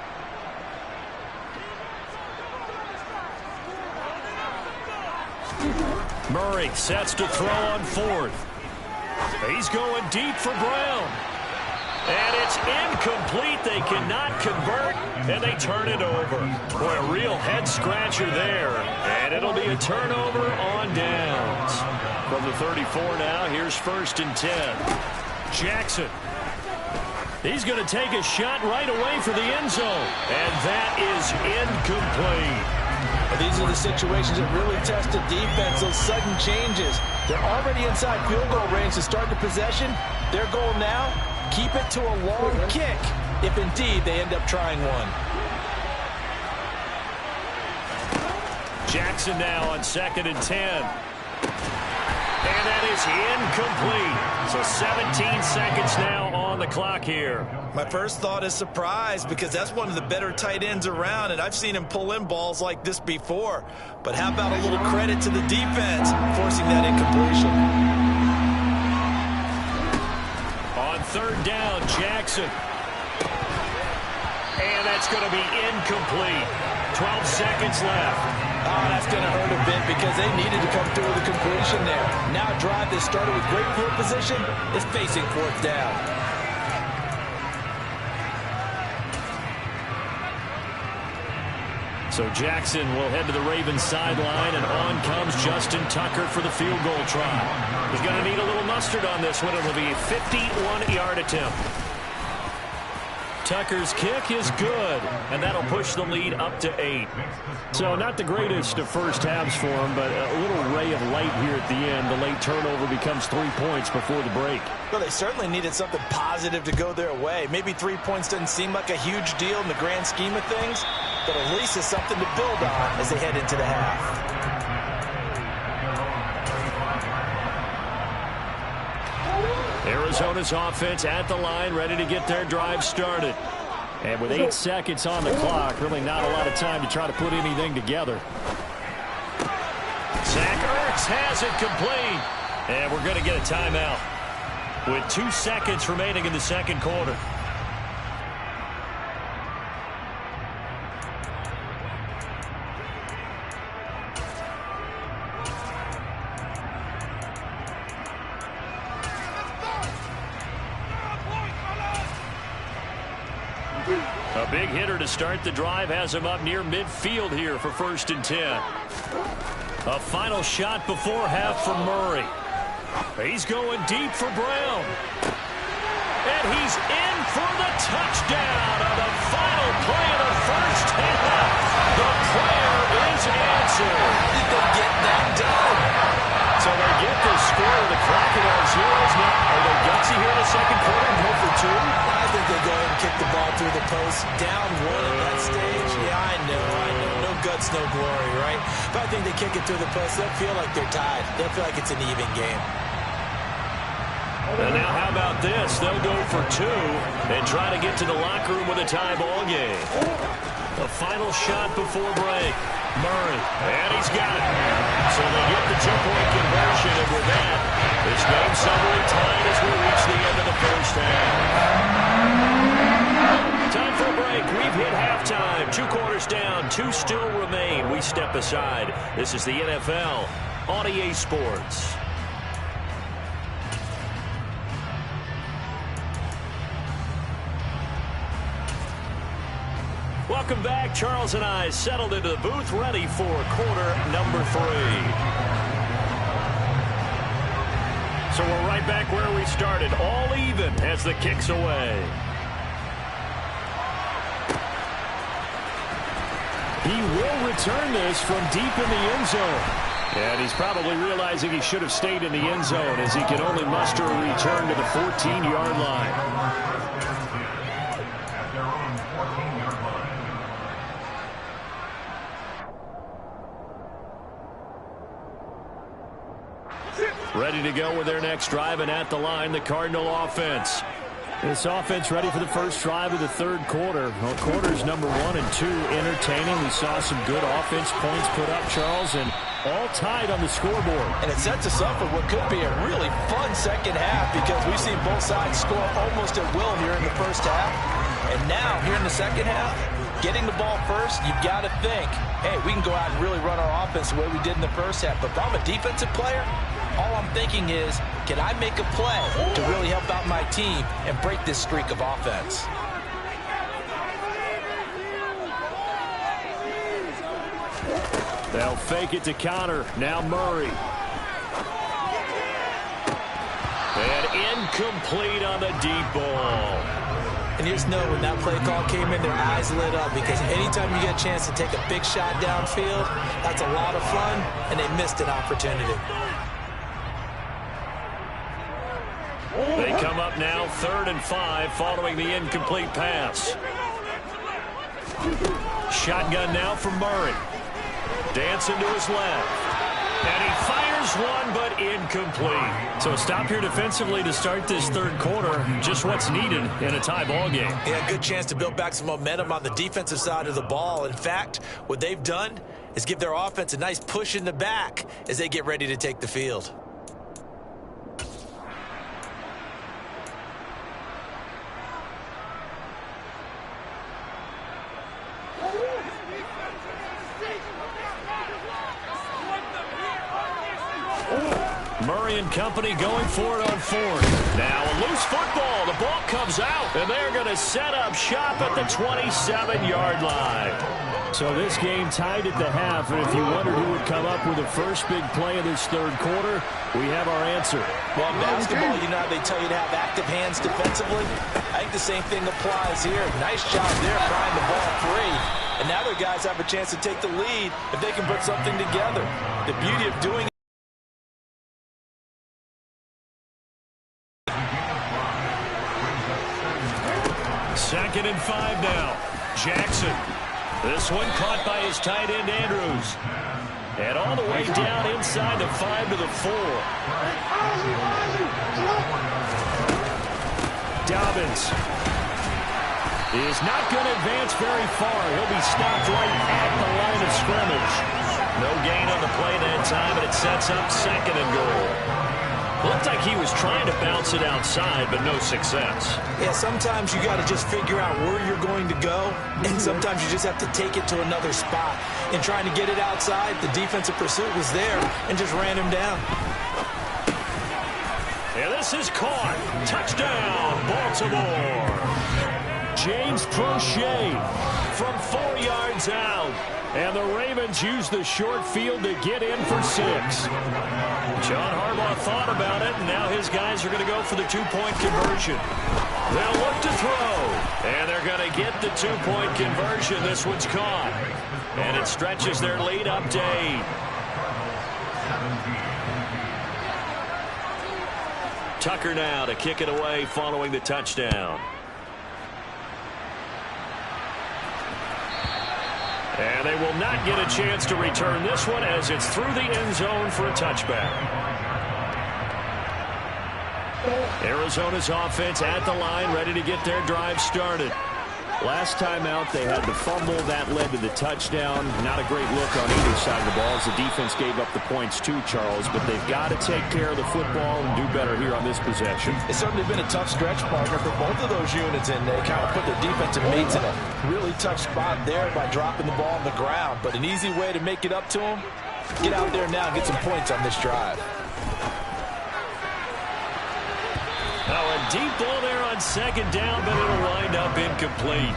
Murray sets to throw on 4th. He's going deep for Brown. And it's incomplete. They cannot convert, and they turn it over. Boy, a real head-scratcher there. And it'll be a turnover on downs. From the 34 now, here's 1st and 10. Jackson. He's going to take a shot right away for the end zone. And that is incomplete. These are the situations that really test the defense, those sudden changes. They're already inside field goal range to start the possession. Their goal now, keep it to a long kick, if indeed they end up trying one. Jackson now on 2nd and 10. And that is incomplete. So 17 seconds now on the clock here. My first thought is surprise, because that's one of the better tight ends around, and I've seen him pull in balls like this before. But how about a little credit to the defense forcing that incompletion? On 3rd down, Jackson. And that's going to be incomplete. 12 seconds left. Oh, that's going to hurt a bit because they needed to come through with a completion there. Now a drive that started with great field position is facing 4th down. So Jackson will head to the Ravens sideline, and on comes Justin Tucker for the field goal try. He's going to need a little mustard on this one. It'll be a 51-yard attempt. Tucker's kick is good, and that'll push the lead up to 8. So not the greatest of first halves for him, but a little ray of light here at the end. The late turnover becomes 3 points before the break. Well, they certainly needed something positive to go their way. Maybe 3 points doesn't seem like a huge deal in the grand scheme of things, but at least it's something to build on as they head into the half. Arizona's offense at the line, ready to get their drive started. And with 8 seconds on the clock, really not a lot of time to try to put anything together. Zach Ertz has it complete. And we're going to get a timeout with 2 seconds remaining in the second quarter. A big hitter to start the drive has him up near midfield here for 1st and 10. A final shot before half from Murray. He's going deep for Brown. And he's in for the touchdown on the final play of the first half. The prayer is answered. Did they get that done? So they get the score. The Crocodiles heroes. Now, are they gutsy here in the second quarter and go for 2? I think they go ahead and kick the ball through the post. Down 1 at that stage. Yeah, I know. No guts, no glory, right? But I think they kick it through the post. They'll feel like they're tied. They'll feel like it's an even game. And now how about this? They'll go for 2 and try to get to the locker room with a tie ball game. The final shot before break. Murray, and he's got it. So they get the 2-point conversion, and with that, this game suddenly tied as we reach the end of the first half. Time for a break. We've hit halftime. 2 quarters down, 2 still remain. We step aside. This is the NFL on EA Sports. Welcome back. Charles and I settled into the booth, ready for quarter number 3. So we're right back where we started, all even as the kick's away. He will return this from deep in the end zone. And he's probably realizing he should have stayed in the end zone as he can only muster a return to the 14-yard line. Ready to go with their next drive, and at the line, the Cardinal offense. This offense ready for the first drive of the third quarter. Well, quarters number 1 and 2 entertaining. We saw some good offense points put up, Charles, and all tied on the scoreboard. And it sets us up for what could be a really fun second half because we've seen both sides score almost at will here in the first half. And now, here in the second half, getting the ball first, you've got to think, hey, we can go out and really run our offense the way we did in the first half. But if I'm a defensive player, all I'm thinking is, can I make a play to really help out my team and break this streak of offense? They'll fake it to Connor. Now Murray. And incomplete on the deep ball. And you just know when that play call came in, their eyes lit up because anytime you get a chance to take a big shot downfield, that's a lot of fun, and they missed an opportunity. They come up now 3rd and 5 following the incomplete pass. Shotgun now from Murray. Dancing to his left. And he fires one, but incomplete. So a stop here defensively to start this third quarter. Just what's needed in a tie ball game. Yeah, good chance to build back some momentum on the defensive side of the ball. In fact, what they've done is give their offense a nice push in the back as they get ready to take the field. Murray and company going for it on 4th. Now a loose football. The ball comes out, and they're going to set up shop at the 27-yard line. So this game tied at the half, and if you wondered who would come up with the first big play of this third quarter, we have our answer. Well, in basketball, you know how they tell you to have active hands defensively? I think the same thing applies here. Nice job there prying the ball free. And now their guys have a chance to take the lead if they can put something together. The beauty of doing it. 2nd and 5 now. Jackson. This one caught by his tight end, Andrews. And all the way down inside the 5 to the 4. Dobbins is not going to advance very far. He'll be stopped right at the line of scrimmage. No gain on the play that time, and it sets up 2nd and goal. Looked like he was trying to bounce it outside, but no success. Yeah, sometimes you got to just figure out where you're going to go, and sometimes you just have to take it to another spot. In trying to get it outside, the defensive pursuit was there and just ran him down. And this is caught. Touchdown, Baltimore. James Prochet from 4 yards out. And the Ravens use the short field to get in for 6. John Harbaugh thought about it, and now his guys are going to go for the 2-point conversion. They'll look to throw, and they're going to get the 2-point conversion. This one's caught, and it stretches their lead up to 8. Tucker now to kick it away following the touchdown. And they will not get a chance to return this one as it's through the end zone for a touchback. Arizona's offense at the line, ready to get their drive started. Last time out, they had the fumble that led to the touchdown. Not a great look on either side of the ball as the defense gave up the points too, Charles. But they've got to take care of the football and do better here on this possession. It's certainly been a tough stretch, partner, for both of those units, and they kind of put their defensive mates in a really tough spot there by dropping the ball on the ground. But an easy way to make it up to them, get out there now and get some points on this drive. a deep ball there on second down, but it'll wind up incomplete.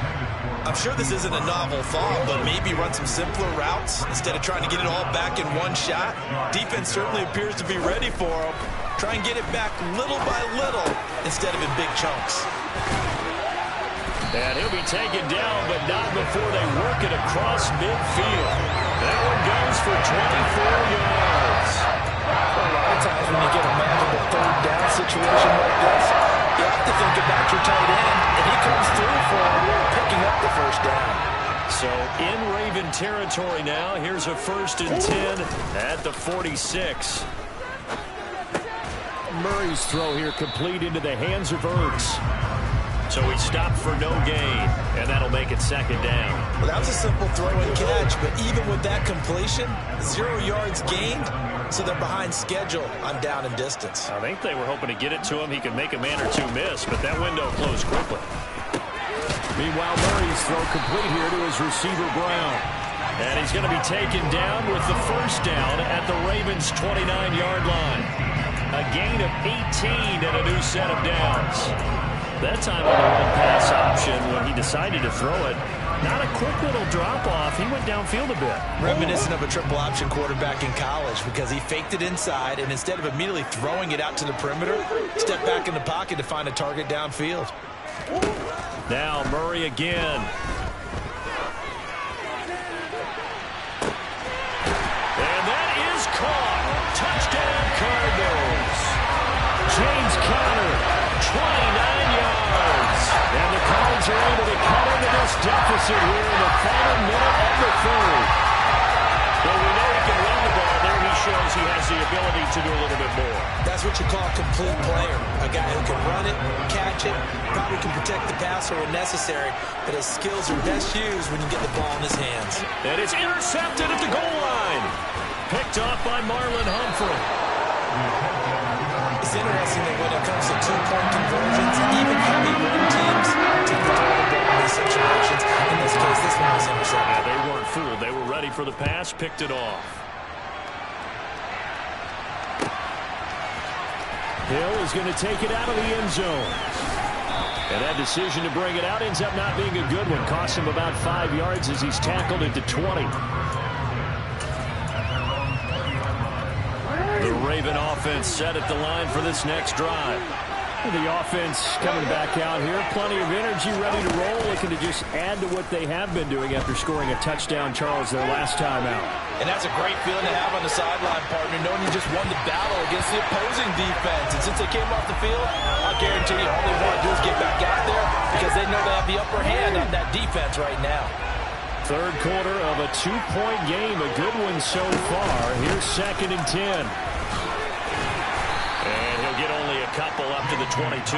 I'm sure this isn't a novel thought, but maybe run some simpler routes instead of trying to get it all back in one shot. Defense certainly appears to be ready for him. Try and get it back little by little instead of in big chunks. And he'll be taken down, but not before they work it across midfield. That one goes for 24 yards. A lot of times when you get a manageable third down situation like this, you have to think about your tight end, and he comes through for picking up the first down. So in Raven territory now, here's a 1st and 10 at the 46. Murray's throw here complete into the hands of Ertz. So he stopped for no gain, and that'll make it 2nd down. Well, that was a simple throw and catch, but even with that completion, 0 yards gained, so they're behind schedule on down and distance. I think they were hoping to get it to him. He could make a man or two miss, but that window closed quickly. Meanwhile, Murray's throw complete here to his receiver, Brown. And he's going to be taken down with the 1st down at the Ravens' 29-yard line. A gain of 18 and a new set of downs. That time on the run-pass option when he decided to throw it. Not a quick little drop-off. He went downfield a bit. Reminiscent of a triple-option quarterback in college because he faked it inside, and instead of immediately throwing it out to the perimeter, stepped back in the pocket to find a target downfield. Now Murray again. And that is caught. Touchdown Cardinals. James Conner, 29 yards. And the Cards are able to cut into this deficit here in the final minute of the 3rd. Well, we know he can run the ball. There he shows he has the ability to do a little bit more. That's what you call a complete player. A guy who can run it, catch it, probably can protect the passer when necessary, but his skills are best used when you get the ball in his hands. And it's intercepted at the goal line. Picked off by Marlon Humphrey. It's interesting that when it comes to two-point conversions, even heavy run teams to throw the ball in these situations. In this case, this one was intercepted. Yeah, they weren't fooled. They were ready for the pass, picked it off. Hill is going to take it out of the end zone. And that decision to bring it out ends up not being a good one. Costs him about 5 yards as he's tackled at the 20. The Raven offense set at the line for this next drive. The offense coming back out here. Plenty of energy, ready to roll. Looking to just add to what they have been doing after scoring a touchdown, Charles, their last time out. And that's a great feeling to have on the sideline, partner, knowing you just won the battle against the opposing defense. And since they came off the field, I guarantee you all they want to do is get back out there because they know they have the upper hand on that defense right now. 3rd quarter of a 2-point game. A good one so far. Here's 2nd and 10. And he'll get only a couple up to the 22.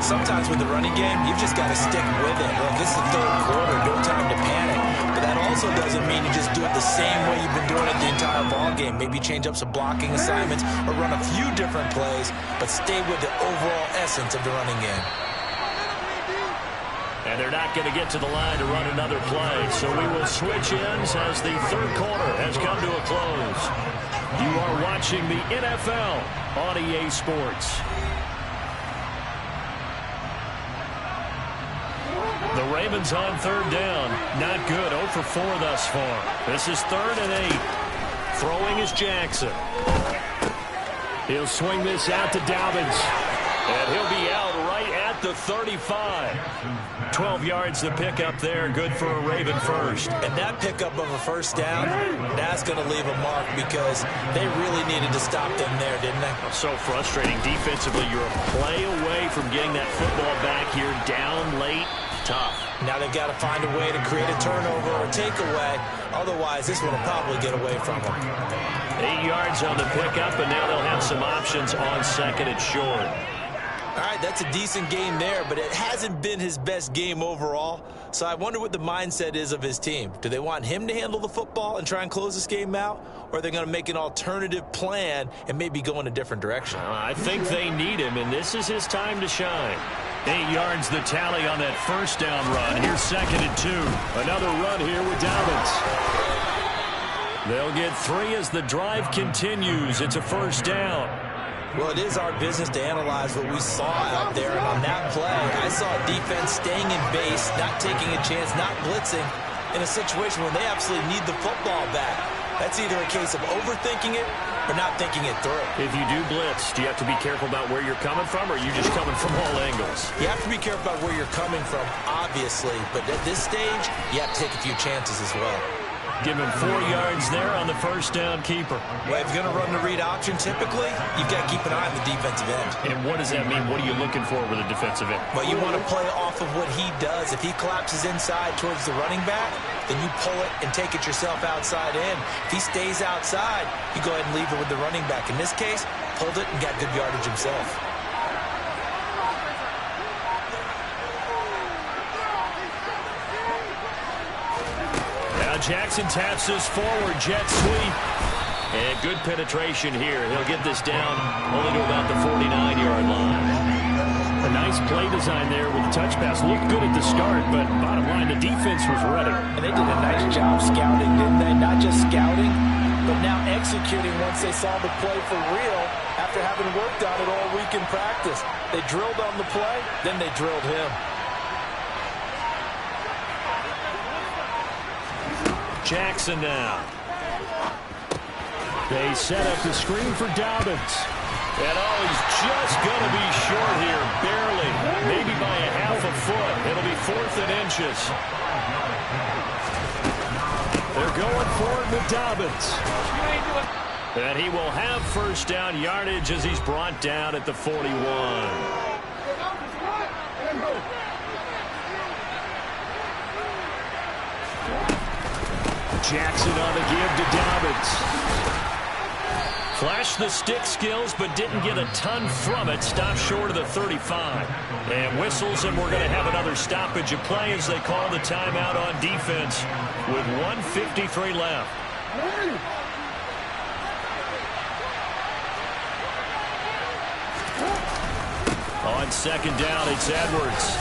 Sometimes with the running game, you've just got to stick with it. Look, this is the 3rd quarter, no time to panic. But that also doesn't mean you just do it the same way you've been doing it the entire ball game. Maybe change up some blocking assignments or run a few different plays, but stay with the overall essence of the running game. And they're not going to get to the line to run another play. So we will switch ends as the 3rd quarter has come to a close. You are watching the NFL on EA Sports. The Ravens on 3rd down. Not good. 0 for 4 thus far. This is 3rd and 8. Throwing is Jackson. He'll swing this out to Dobbins. And he'll be out right at the 35. 12 yards to pick up there. Good for a Raven first. And that pickup of a 1st down, that's going to leave a mark because they really needed to stop them there, didn't they? So frustrating defensively. You're a play away from getting that football back here down late. Tough. Now they've got to find a way to create a turnover or a takeaway. Otherwise, this one will probably get away from them. 8 yards on the pickup, and now they'll have some options on 2nd and short. All right, that's a decent game there, but it hasn't been his best game overall. So I wonder what the mindset is of his team. Do they want him to handle the football and try and close this game out? Or are they going to make an alternative plan and maybe go in a different direction? I think they need him, and this is his time to shine. 8 yards the tally on that 1st down run. Here's 2nd and 2. Another run here with Dobbins. They'll get 3 as the drive continues. It's a 1st down. Well, it is our business to analyze what we saw out there. And on that play, I saw a defense staying in base, not taking a chance, not blitzing in a situation where they absolutely need the football back. That's either a case of overthinking it or not thinking it through. If you do blitz, do you have to be careful about where you're coming from, or are you just coming from all angles? You have to be careful about where you're coming from, obviously. But at this stage, you have to take a few chances as well. Give him 4 yards there on the first down keeper. Well, if you're going to run the read option, typically, you've got to keep an eye on the defensive end. And what does that mean? What are you looking for with a defensive end? Well, you want to play off of what he does. If he collapses inside towards the running back, then you pull it and take it yourself outside in. If he stays outside, you go ahead and leave it with the running back. In this case, pulled it and got good yardage himself. Jackson taps this forward, jet sweep. And good penetration here. He'll get this down only to about the 49-yard line. A nice play design there with the touch pass. Looked good at the start, but bottom line, the defense was ready. And they did a nice job scouting, didn't they? Not just scouting, but now executing once they saw the play for real after having worked on it all week in practice. They drilled on the play, then they drilled him. Jackson now. They set up the screen for Dobbins. And he's just going to be short here, barely. Maybe by a half a foot. It'll be 4th and inches. They're going for it with Dobbins. And he will have first down yardage as he's brought down at the 41. Jackson on the give to Dobbins. Flashed the stick skills, but didn't get a ton from it. Stopped short of the 35. And whistles, and we're going to have another stoppage of play as they call the timeout on defense with 1:53 left. On second down, it's Edwards.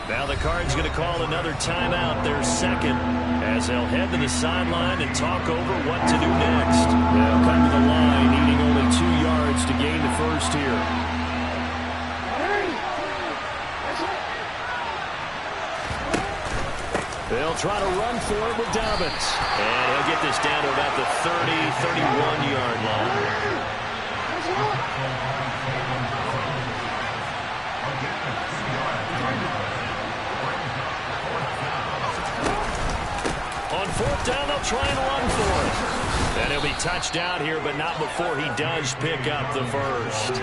Now the Cards going to call another timeout, their second, as they'll head to the sideline and talk over what to do next. They'll come to the line, needing only 2 yards to gain the first here. They'll try to run for it with Dobbins. And he'll get this down to about the 30, 31-yard line. On 4th down, they'll try and run for it. And he'll be touched down here, but not before he does pick up the first.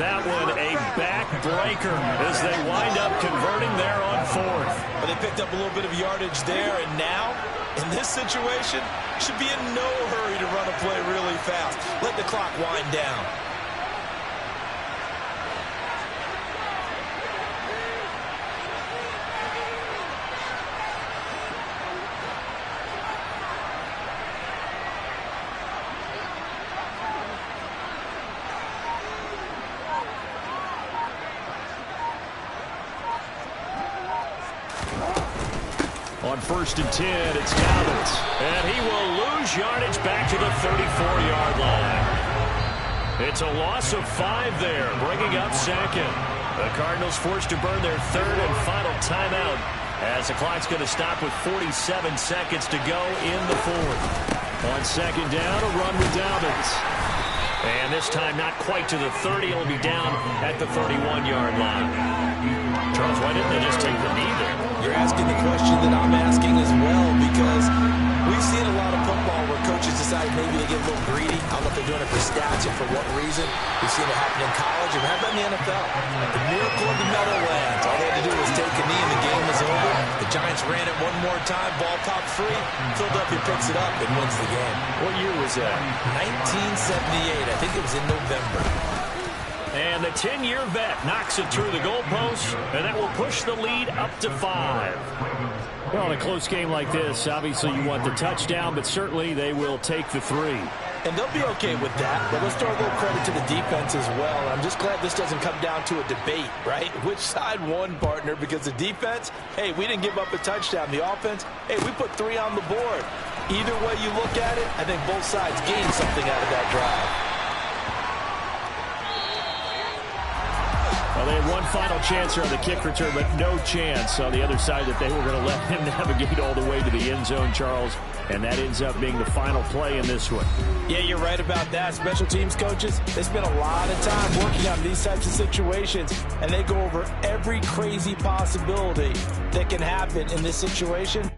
That one a backbreaker as they wind up converting there on 4th. But they picked up a little bit of yardage there, and now, in this situation, should be in no hurry to run a play really fast. Let the clock wind down. On 1st and 10, it's Dobbins. And he will lose yardage back to the 34-yard line. It's a loss of 5 there, bringing up second. The Cardinals forced to burn their 3rd and final timeout as the clock's going to stop with 47 seconds to go in the 4th. On second down, a run with Dobbins. And this time not quite to the 30. It'll be down at the 31-yard line. Charles, why didn't they just take the knee there? You're asking the question that I'm asking as well, because we've seen a lot of football where coaches decide maybe they get a little greedy. I don't know if they're doing it for stats or for what reason. We've seen it happen in college and happen in the NFL. The miracle of the Meadowlands. All they had to do was take a knee and the game was over. The Giants ran it one more time, ball popped free. Philadelphia picks it up and wins the game. What year was that? 1978. I think it was in November. And the 10-year vet knocks it through the goalpost, and that will push the lead up to 5. Well, in a close game like this, obviously you want the touchdown, but certainly they will take the 3. And they'll be okay with that, but let's throw a little credit to the defense as well. I'm just glad this doesn't come down to a debate, right? Which side won, partner? Because the defense, hey, we didn't give up a touchdown. The offense, hey, we put 3 on the board. Either way you look at it, I think both sides gained something out of that drive. final chance here on the kick return, but no chance on the other side that they were going to let him navigate all the way to the end zone, Charles. And that ends up being the final play in this one. Yeah, you're right about that. Special teams coaches, they spend a lot of time working on these types of situations, and they go over every crazy possibility that can happen in this situation.